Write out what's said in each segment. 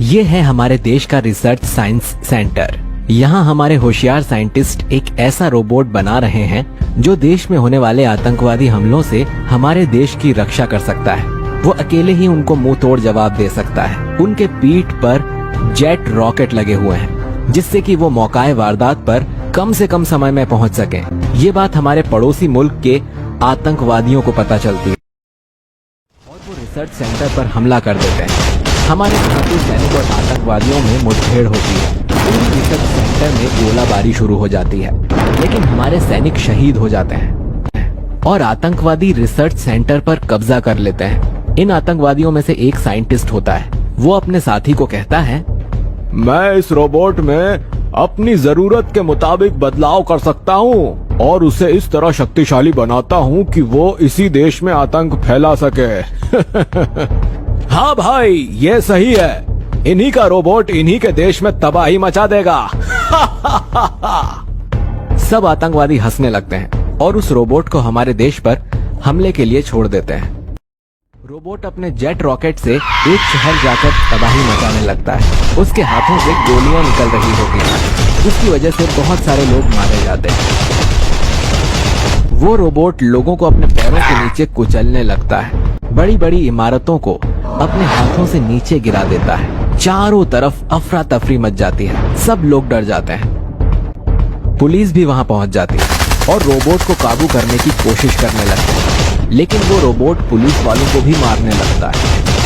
ये है हमारे देश का रिसर्च साइंस सेंटर। यहाँ हमारे होशियार साइंटिस्ट एक ऐसा रोबोट बना रहे हैं जो देश में होने वाले आतंकवादी हमलों से हमारे देश की रक्षा कर सकता है। वो अकेले ही उनको मुंह तोड़ जवाब दे सकता है। उनके पीठ पर जेट रॉकेट लगे हुए हैं जिससे कि वो मौकाए वारदात पर कम से कम समय में पहुंच सके। ये बात हमारे पड़ोसी मुल्क के आतंकवादियों को पता चलती है और वो रिसर्च सेंटर पर हमला कर देते हैं। हमारे भारतीय सैनिक और आतंकवादियों में मुठभेड़ होती है। पूरी रिसर्च सेंटर में गोलाबारी शुरू हो जाती है, लेकिन हमारे सैनिक शहीद हो जाते हैं और आतंकवादी रिसर्च सेंटर पर कब्जा कर लेते हैं। इन आतंकवादियों में से एक साइंटिस्ट होता है। वो अपने साथी को कहता है, मैं इस रोबोट में अपनी जरूरत के मुताबिक बदलाव कर सकता हूँ और उसे इस तरह शक्तिशाली बनाता हूँ कि वो इसी देश में आतंक फैला सके। हाँ भाई, ये सही है। इन्हीं का रोबोट इन्हीं के देश में तबाही मचा देगा। सब आतंकवादी हंसने लगते हैं और उस रोबोट को हमारे देश पर हमले के लिए छोड़ देते हैं। रोबोट अपने जेट रॉकेट से एक शहर जाकर तबाही मचाने लगता है। उसके हाथों से गोलियां निकल रही होती हैं, जिसकी वजह से बहुत सारे लोग मारे जाते हैं। वो रोबोट लोगों को अपने पैरों के नीचे कुचलने लगता है, बड़ी बड़ी इमारतों को अपने हाथों से नीचे गिरा देता है। चारों तरफ अफरा तफरी मच जाती है, सब लोग डर जाते हैं। पुलिस भी वहां पहुंच जाती है और रोबोट को काबू करने की कोशिश करने लगते हैं, लेकिन वो रोबोट पुलिस वालों को भी मारने लगता है।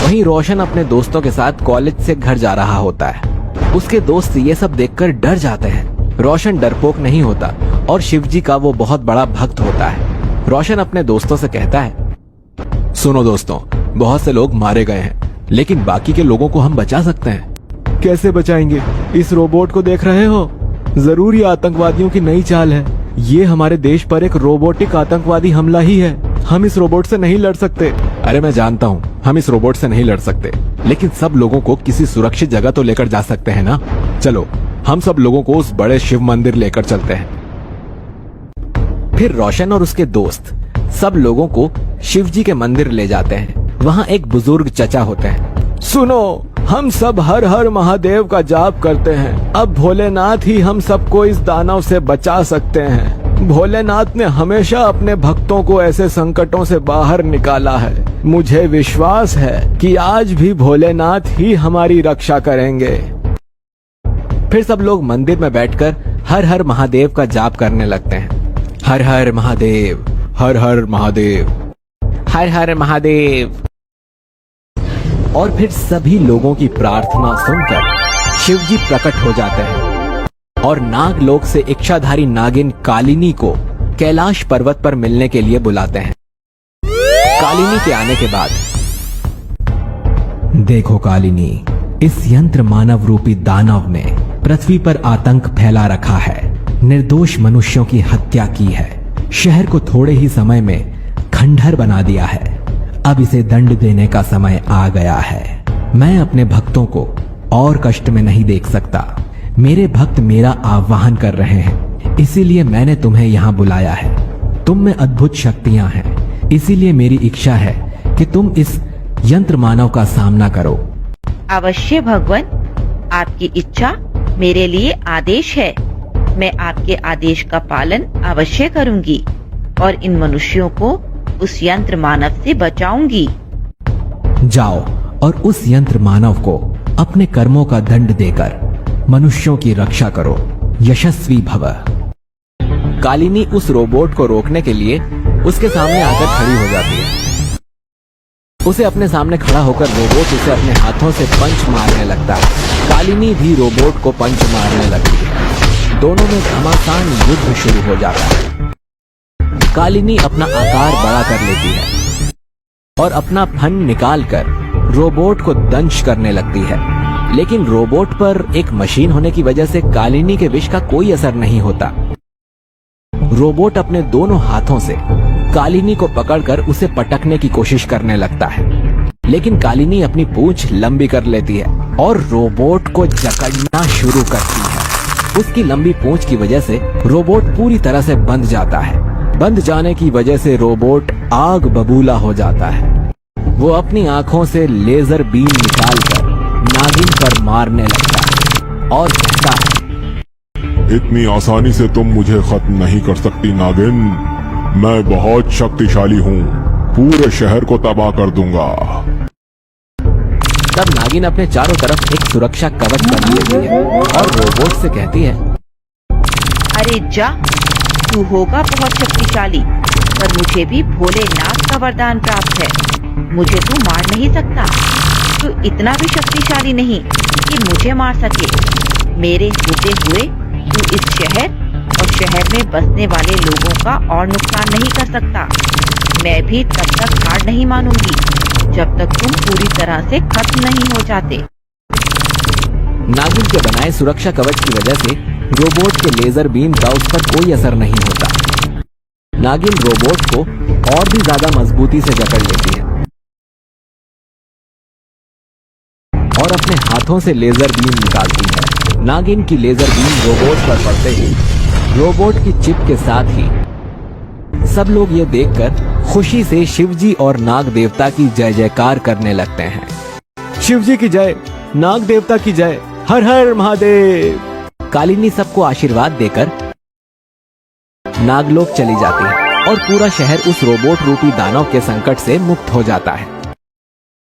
वहीं रोशन अपने दोस्तों के साथ कॉलेज से घर जा रहा होता है। उसके दोस्त ये सब देखकर डर जाते हैं। रोशन डरपोक नहीं होता और शिवजी का वो बहुत बड़ा भक्त होता है। रोशन अपने दोस्तों से कहता है, सुनो दोस्तों, बहुत से लोग मारे गए हैं, लेकिन बाकी के लोगों को हम बचा सकते हैं। कैसे बचाएंगे? इस रोबोट को देख रहे हो? जरूर ये आतंकवादियों की नई चाल है। ये हमारे देश पर एक रोबोटिक आतंकवादी हमला ही है। हम इस रोबोट से नहीं लड़ सकते। अरे मैं जानता हूँ हम इस रोबोट से नहीं लड़ सकते, लेकिन सब लोगों को किसी सुरक्षित जगह तो लेकर जा सकते हैं ना। चलो हम सब लोगों को उस बड़े शिव मंदिर लेकर चलते हैं। फिर रोशन और उसके दोस्त सब लोगों को शिवजी के मंदिर ले जाते हैं। वहाँ एक बुजुर्ग चचा होते हैं। सुनो, हम सब हर हर महादेव का जाप करते हैं। अब भोलेनाथ ही हम सबको इस दानव से बचा सकते हैं। भोलेनाथ ने हमेशा अपने भक्तों को ऐसे संकटों से बाहर निकाला है। मुझे विश्वास है कि आज भी भोलेनाथ ही हमारी रक्षा करेंगे। फिर सब लोग मंदिर में बैठकर हर हर महादेव का जाप करने लगते हैं। हर हर महादेव, हर हर महादेव, हर हर महादेव। और फिर सभी लोगों की प्रार्थना सुनकर शिवजी प्रकट हो जाते हैं और नागलोक से इच्छाधारी नागिन कालिनी को कैलाश पर्वत पर मिलने के लिए बुलाते हैं। कालिनी के आने के बाद, देखो कालिनी, इस यंत्र मानव रूपी दानव ने पृथ्वी पर आतंक फैला रखा है, निर्दोष मनुष्यों की हत्या की है, शहर को थोड़े ही समय में खंडहर बना दिया है। अब इसे दंड देने का समय आ गया है। मैं अपने भक्तों को और कष्ट में नहीं देख सकता। मेरे भक्त मेरा आह्वान कर रहे हैं, इसीलिए मैंने तुम्हें यहाँ बुलाया है। तुम में अद्भुत शक्तियां हैं, इसीलिए मेरी इच्छा है कि तुम इस यंत्र मानव का सामना करो। अवश्य भगवान, आपकी इच्छा मेरे लिए आदेश है। मैं आपके आदेश का पालन अवश्य करूंगी और इन मनुष्यों को उस यंत्र मानव से बचाऊंगी। जाओ और उस यंत्र मानव को अपने कर्मों का दंड देकर मनुष्यों की रक्षा करो। यशस्वी भव। कालिनी उस रोबोट को रोकने के लिए उसके सामने आकर खड़ी हो जाती है। उसे अपने सामने खड़ा होकर रोबोट उसे अपने हाथों से पंच मारने लगता है। कालिनी भी रोबोट को पंच मारने लगती है। दोनों में घमासान युद्ध शुरू हो जाता है। कालिनी अपना आकार बड़ा कर लेती है और अपना फन निकालकर रोबोट को दंश करने लगती है, लेकिन रोबोट पर एक मशीन होने की वजह से कालिनी के विष का कोई असर नहीं होता। रोबोट अपने दोनों हाथों से कालिनी को पकड़कर उसे पटकने की कोशिश करने लगता है, लेकिन कालिनी अपनी पूंछ लंबी कर लेती है और रोबोट को जकड़ना शुरू करती है। उसकी लंबी पूंछ की वजह से रोबोट पूरी तरह से बंध जाता है। बंध जाने की वजह से रोबोट आग बबूला हो जाता है। वो अपनी आंखों से लेजर बीम निकालकर नागिन पर मारने लगता है और कहता है, इतनी आसानी से तुम मुझे खत्म नहीं कर सकती नागिन। मैं बहुत शक्तिशाली हूँ, पूरे शहर को तबाह कर दूंगा। तब नागिन अपने चारों तरफ एक सुरक्षा कवच बना लेती है और रोबोट से कहती है, अरे जा, तू होगा बहुत शक्तिशाली, पर मुझे भी भोलेनाथ का वरदान प्राप्त है। मुझे तू मार नहीं सकता। तू इतना भी शक्तिशाली नहीं कि मुझे मार सके। मेरे होते हुए तू इस शहर और शहर में बसने वाले लोगों का और नुकसान नहीं कर सकता। मैं भी तब तक हार नहीं मानूंगी जब तक तुम पूरी तरह से खत्म नहीं हो जाते। नागिन के बनाए सुरक्षा कवच की वजह से रोबोट के लेजर बीम का उस पर कोई असर नहीं होता। नागिन रोबोट को और भी ज्यादा मजबूती से जकड़ लेती है और अपने हाथों से लेजर बीम निकालती है। नागिन की लेजर बीम रोबोट पर पड़ते ही रोबोट की चिप के साथ ही सब लोग ये देखकर खुशी से शिवजी और नाग देवता की जय जयकार करने लगते हैं। शिवजी की जय, नाग देवता की जय, हर हर महादेव। कालिनी सबको आशीर्वाद देकर नागलोक चली जाती है और पूरा शहर उस रोबोट रूपी दानव के संकट से मुक्त हो जाता है।